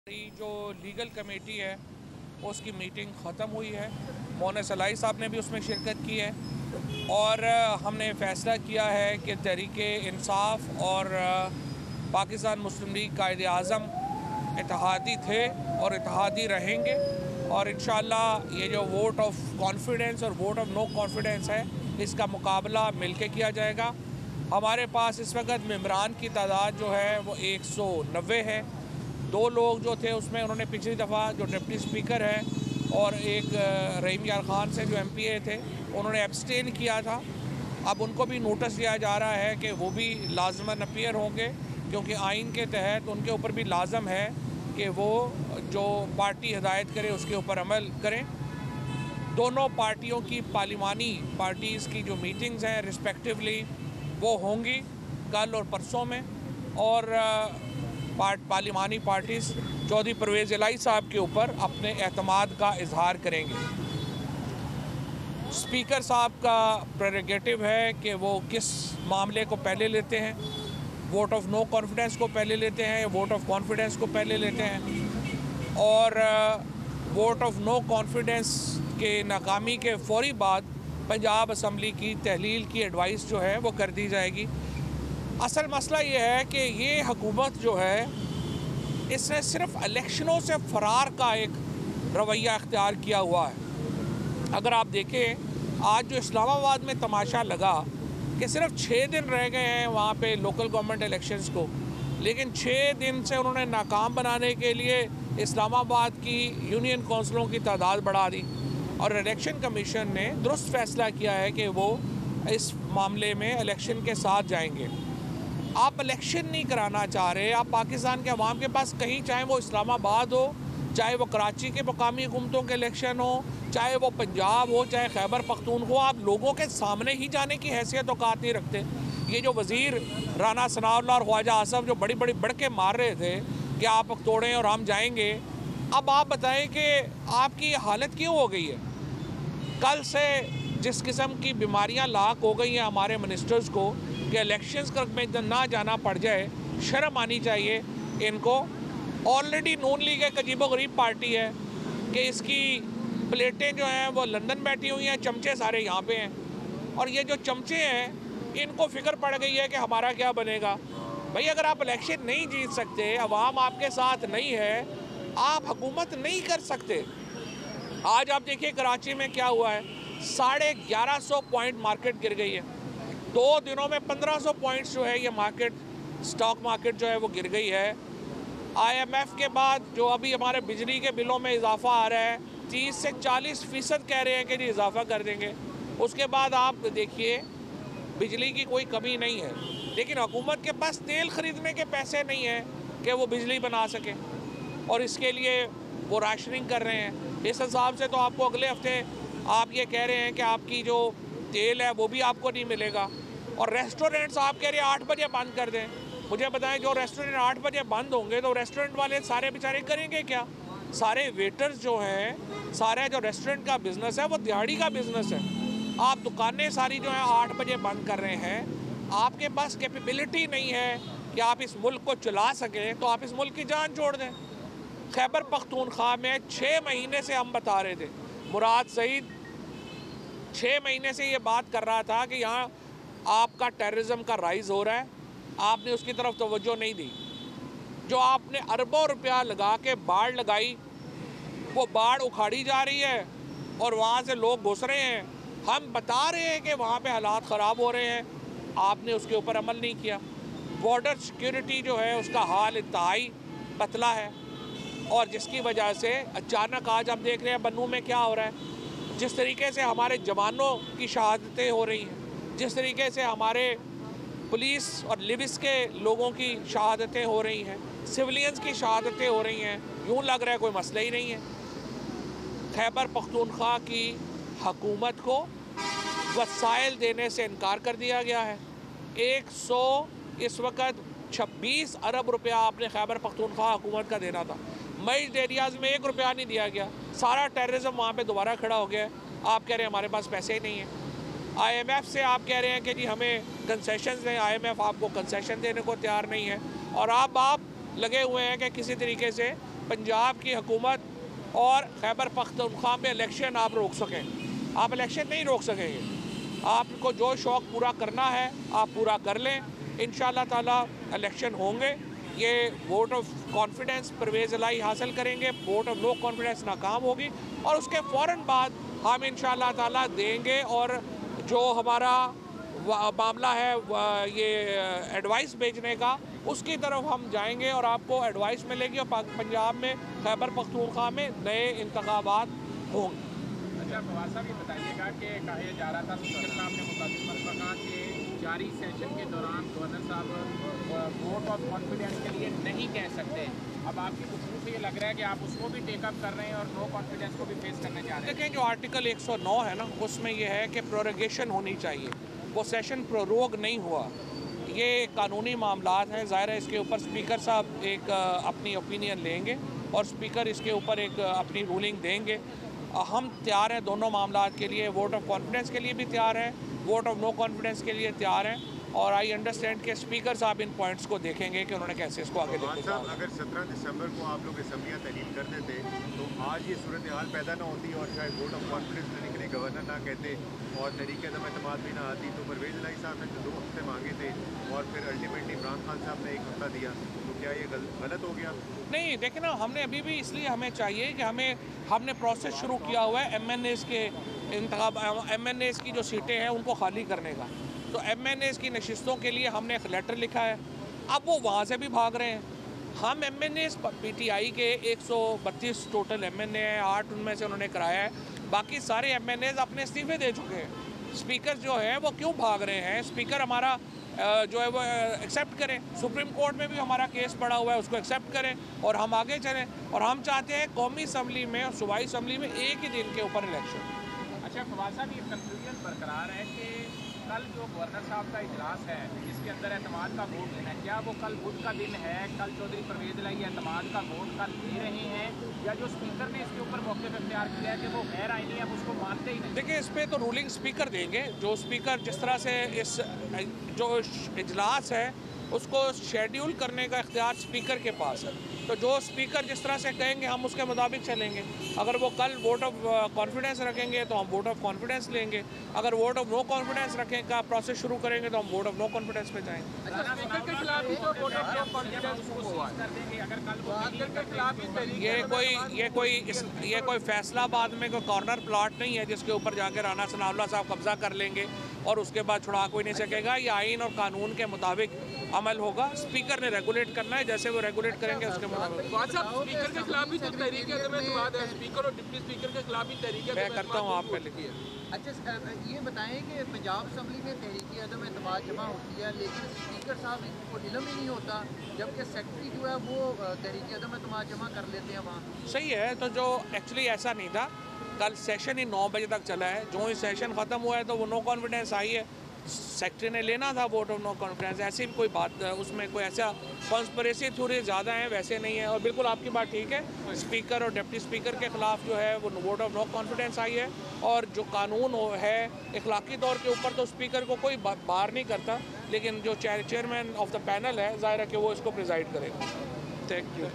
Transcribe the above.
जो legal committee है उसकी मीटिंग ख़त्म हुई है। मोहन सलाई साहब ने भी उसमें शिरकत की है और हमने फ़ैसला किया है कि तहरीक इंसाफ और पाकिस्तान मुस्लिम लीग कायदे आज़म इत्तेहादी थे और इत्तेहादी रहेंगे और इंशाअल्लाह ये जो वोट ऑफ कॉन्फिडेंस और वोट ऑफ नो कॉन्फिडेंस है इसका मुकाबला मिलके किया जाएगा। हमारे पास इस वक्त मेंबरान की तादाद जो है वो 190 है। दो लोग जो थे उसमें उन्होंने पिछली दफ़ा जो डिप्टी स्पीकर है और एक रहीम यार ख़ान से जो MPA थे उन्होंने एब्सटेन किया था। अब उनको भी नोटिस दिया जा रहा है कि वो भी लाजमन अपीयर होंगे क्योंकि आइन के तहत उनके ऊपर भी लाजम है कि वो जो पार्टी हिदायत करे उसके ऊपर अमल करें। दोनों पार्टियों की पार्लिमानी पार्टीज़ की जो मीटिंग्स हैं रिस्पेक्टिवली वो होंगी कल और परसों में और पार्लिमानी पार्टीज़ चौधरी परवेज़ इलाही साहब के ऊपर अपने एतमाद का इजहार करेंगे। स्पीकर साहब का प्रेरोगेटिव है कि वो किस मामले को पहले लेते हैं, वोट ऑफ नो कॉन्फिडेंस को पहले लेते हैं या वोट ऑफ कॉन्फिडेंस को पहले लेते हैं। और वोट ऑफ नो कॉन्फिडेंस के नाकामी के फौरी बाद पंजाब असम्बली की तहलील की एडवाइस जो है वो कर दी जाएगी। असल मसला ये है कि ये हुकूमत जो है इसने सिर्फ इलेक्शनों से फ़रार का एक रवैया अख्तियार किया हुआ है। अगर आप देखें आज जो इस्लामाबाद में तमाशा लगा कि सिर्फ 6 दिन रह गए हैं वहाँ पे लोकल गवर्नमेंट इलेक्शंस को, लेकिन 6 दिन से उन्होंने नाकाम बनाने के लिए इस्लामाबाद की यूनियन कौंसिलों की तादाद बढ़ा दी और इलेक्शन कमीशन ने दुरुस्त फ़ैसला किया है कि वो इस मामले में इलेक्शन के साथ जाएंगे। आप इलेक्शन नहीं कराना चाह रहे, आप पाकिस्तान के अवाम के पास कहीं, चाहे वो इस्लामाबाद हो, चाहे वो कराची के मकामी हुकूमतों के इलेक्शन हो, चाहे वो पंजाब हो, चाहे खैबर पख्तूनख्वा, आप लोगों के सामने ही जाने की हैसियत औकात नहीं रखते। ये जो वज़ीर राना सनाउल्लाह और ख्वाजा आसफ जो बड़ी बड़ी बढ़ के मार रहे थे कि आप तोड़ें और हम जाएंगे, अब आप बताएं कि आपकी हालत क्यों हो गई है। कल से जिस किस्म की बीमारियां लाक हो गई हैं हमारे मिनिस्टर्स को कि इलेक्शंस में ना जाना पड़ जाए, शर्म आनी चाहिए इनको। ऑलरेडी नून लीग एक अजीबोगरीब पार्टी है कि इसकी प्लेटें जो हैं वो लंदन बैठी हुई हैं, चमचे सारे यहाँ पे हैं और ये जो चमचे हैं इनको फिक्र पड़ गई है कि हमारा क्या बनेगा। भाई अगर आप इलेक्शन नहीं जीत सकते, अवाम आपके साथ नहीं है, आप हुकूमत नहीं कर सकते। आज आप देखिए कराची में क्या हुआ है, 1150 पॉइंट मार्केट गिर गई है। 2 दिनों में 1500 पॉइंट्स जो है ये मार्केट, स्टॉक मार्केट जो है वो गिर गई है। IMF के बाद जो अभी हमारे बिजली के बिलों में इजाफा आ रहा है, 30 से 40% कह रहे हैं कि जी इजाफा कर देंगे। उसके बाद आप देखिए बिजली की कोई कमी नहीं है, लेकिन हुकूमत के पास तेल ख़रीदने के पैसे नहीं हैं कि वो बिजली बना सके और इसके लिए वो राशनिंग कर रहे हैं। इस हिसाब से तो आपको अगले हफ्ते आप ये कह रहे हैं कि आपकी जो तेल है वो भी आपको नहीं मिलेगा और रेस्टोरेंट्स आप कह रहे हैं 8 बजे बंद कर दें। मुझे बताएं, जो रेस्टोरेंट 8 बजे बंद होंगे तो रेस्टोरेंट वाले सारे बेचारे करेंगे क्या? सारे वेटर्स जो हैं, सारे जो रेस्टोरेंट का बिज़नेस है वो दिहाड़ी का बिज़नेस है। आप दुकानें सारी जो हैं 8 बजे बंद कर रहे हैं। आपके पास कैपेबिलिटी नहीं है कि आप इस मुल्क को चला सकें, तो आप इस मुल्क की जान छोड़ दें। खैबर पख्तूनख्वा में 6 महीने से हम बता रहे थे, मुराद सईद 6 महीने से ये बात कर रहा था कि यहाँ आपका टेररिज्म का राइज़ हो रहा है, आपने उसकी तरफ तवज्जो नहीं दी। जो आपने अरबों रुपया लगा के बाढ़ लगाई, वो बाढ़ उखाड़ी जा रही है और वहाँ से लोग घुस रहे हैं। हम बता रहे हैं कि वहाँ पे हालात ख़राब हो रहे हैं, आपने उसके ऊपर अमल नहीं किया। बॉर्डर सिक्योरिटी जो है उसका हाल इंतहाई पतला है और जिसकी वजह से अचानक आज हम देख रहे हैं बन्नू में क्या हो रहा है। जिस तरीके से हमारे जवानों की शहादतें हो रही हैं, जिस तरीके से हमारे पुलिस और लिबिस के लोगों की शहादतें हो रही हैं, सिविलियंस की शहादतें हो रही हैं, यूँ लग रहा है कोई मसला ही नहीं है। खैबर पख्तूनख्वा की हुकूमत को वसाइल देने से इनकार कर दिया गया है। इस वक्त 26 अरब रुपया आपने खैबर पख्तूनख्वा हुकूमत का देना था। मईज एरियाज़ में 1 रुपया नहीं दिया गया। सारा टेररिज्म वहाँ पे दोबारा खड़ा हो गया है। आप कह रहे हैं हमारे पास पैसे ही नहीं हैं। IMF से आप कह रहे हैं कि जी हमें कंसेशन दें, IMF आपको कंसेशन देने को तैयार नहीं है और आप लगे हुए हैं कि किसी तरीके से पंजाब की हुकूमत और खैबर पख्तूनख्वा में इलेक्शन आप रोक सकें। आप इलेक्शन नहीं रोक सकेंगे। आपको जो शौक़ पूरा करना है आप पूरा कर लें, इंशाअल्लाह ताला इलेक्शन होंगे। ये वोट ऑफ कॉन्फिडेंस परवेज़ इलाही हासिल करेंगे, वोट ऑफ नो कॉन्फिडेंस नाकाम होगी और उसके फ़ौरन बाद हम इंशाअल्लाह ताला देंगे। और जो हमारा मामला है ये एडवाइस भेजने का, उसकी तरफ हम जाएंगे और आपको एडवाइस मिलेगी और पंजाब में खैबर पख्तूनख्वा में नए इंतखाबात होंगे। अच्छा फवाद साहब, ये बताइएगा कि कहा जा रहा था स्पीकर साहब ने मुताबिक कहा कि जारी सेशन के दौरान गवर्नर साहब वोट ऑफ कॉन्फिडेंस के लिए नहीं कह सकते। अब आपकी गुफ्तगू से ये लग रहा है कि आप उसको भी टेकअप कर रहे हैं और नो कॉन्फिडेंस को भी फेस करने जा रहे हैं। देखें, जो आर्टिकल 109 है ना, उसमें यह है कि प्रोरोगेशन होनी चाहिए। वो सेशन प्रोरोग नहीं हुआ, ये कानूनी मामलात हैं। ज़ाहिर है इसके ऊपर स्पीकर साहब एक अपनी ओपिनियन लेंगे और स्पीकर इसके ऊपर एक अपनी रूलिंग देंगे। हम तैयार हैं दोनों मामलात के लिए। वोट ऑफ कॉन्फिडेंस के लिए भी तैयार हैं, वोट ऑफ नो कॉन्फिडेंस के लिए तैयार हैं। और आई अंडरस्टैंड कि स्पीकर साहब इन पॉइंट्स को देखेंगे कि उन्होंने कैसे इसको आगे लेके जाना। अगर 17 दिसंबर को आप लोग असम्बलियाँ तहलील कर देते तो आज ये सूरत हाल पैदा ना होती और शायद वोट ऑफ कॉन्फिडेंस लेने के लिए गवर्नर ना कहते और तहरीक अदम एतमाद भी ना आती। तो परवेज़ इलाही साहब ने जो 2 हफ्ते मांगे थे और फिर अल्टीमेटली इमरान खान साहब ने 1 हफ्ता दिया, तो क्या ये गलत हो गया? नहीं, देखें ना, हमने अभी भी इसलिए हमें चाहिए कि हमने प्रोसेस शुरू किया हुआ है MNAs के MNAs की जो सीटें हैं उनको खाली करने का। तो MNAs की नशिस्तों के लिए हमने एक लेटर लिखा है। अब वो वहाँ से भी भाग रहे हैं। हम MNAs PTI के 132 टोटल MNA हैं, 8 उनमें से उन्होंने कराया है। बाकी सारे MNAs अपने इस्तीफे दे चुके हैं। स्पीकर जो है वो क्यों भाग रहे हैं? स्पीकर हमारा जो है वो एक्सेप्ट करें। सुप्रीम कोर्ट में भी हमारा केस पड़ा हुआ है, उसको एक्सेप्ट करें और हम आगे चलें। और हम चाहते हैं कौमी असम्बली में और सूबाई असम्बली में एक ही दिन के ऊपर इलेक्शन। अच्छा फवाद साहब, ये कंफ्यूजन बरकरार है कि कल जो गवर्नर साहब का इजलास है जिसके अंदर एतमाद का वोट लेना है, क्या वो कल बुध का दिन है? कल चौधरी परवेज़ इलाही एतमाद का वोट कल ले रहे हैं या जो स्पीकर ने इसके ऊपर मौक़िफ़ इख्तियार किया है कि वो गैर आईनी है, उसको मानते ही नहीं? देखिए, इस पर तो रूलिंग स्पीकर देंगे। जो स्पीकर जिस तरह से इस जो इजलास है उसको शेड्यूल करने का इख्तियार स्पीकर के पास है। तो जो स्पीकर जिस तरह से कहेंगे हम उसके मुताबिक चलेंगे। अगर वो कल वोट ऑफ कॉन्फिडेंस रखेंगे तो हम वोट ऑफ कॉन्फिडेंस लेंगे। अगर वोट ऑफ नो कॉन्फिडेंस रखें का प्रोसेस शुरू करेंगे तो हम वोट ऑफ नो कॉन्फिडेंस पे जाएंगे। स्पीकर के खिलाफ ही तो वोट ऑफ नो कॉन्फिडेंस कर देंगे अगर कल के खिलाफ। ये कोई फैसलाबाद में कोई कॉर्नर प्लॉट नहीं है जिसके ऊपर जाकर राना सनाउल्लाह साहब कब्जा कर लेंगे और उसके बाद छुड़ा कोई नहीं सकेगा। ये आइन और कानून के मुताबिक अमल होगा। स्पीकर ने रेगुलेट करना है, जैसे वो रेगुलेट करेंगे उसके मुताबिक। स्पीकर के खिलाफ भी तो तहरीक अदम एतमाद है, स्पीकर और डिप्टी स्पीकर के खिलाफ भी तहरीक मैं करता हूँ, आप पे लिखिए। अच्छा, ये बताएं कि पंजाब असम्बली में तहरीक अदम एतमाद जमा होती है लेकिन स्पीकर साहब इनको इल्म ही नहीं होता, जबकि सेक्रेटरी जो है वो तहरीक अदम एतमाद जमा कर लेते हैं वहाँ। सही है, तो जो एक्चुअली ऐसा नहीं था। कल सेशन ही 9 बजे तक चला है। जो ही सेशन ख़त्म हुआ है तो वो नो कॉन्फिडेंस आई है, सेक्रेटरी ने लेना था वोट ऑफ नो कॉन्फिडेंस। ऐसी भी कोई बात, उसमें कोई ऐसा कॉन्स्पिरेसी थ्योरी ज़्यादा है वैसे नहीं है। और बिल्कुल आपकी बात ठीक है, स्पीकर और डिप्टी स्पीकर के ख़िलाफ़ जो है वो वोट ऑफ नो कॉन्फिडेंस आई है। और जो कानून है इखलाकी तौर के ऊपर तो स्पीकर को कोई बार नहीं करता, लेकिन जो चेयरमैन ऑफ द पैनल है ज़ाहिर है कि वो इसको प्रिजाइड करेगा। Thank you.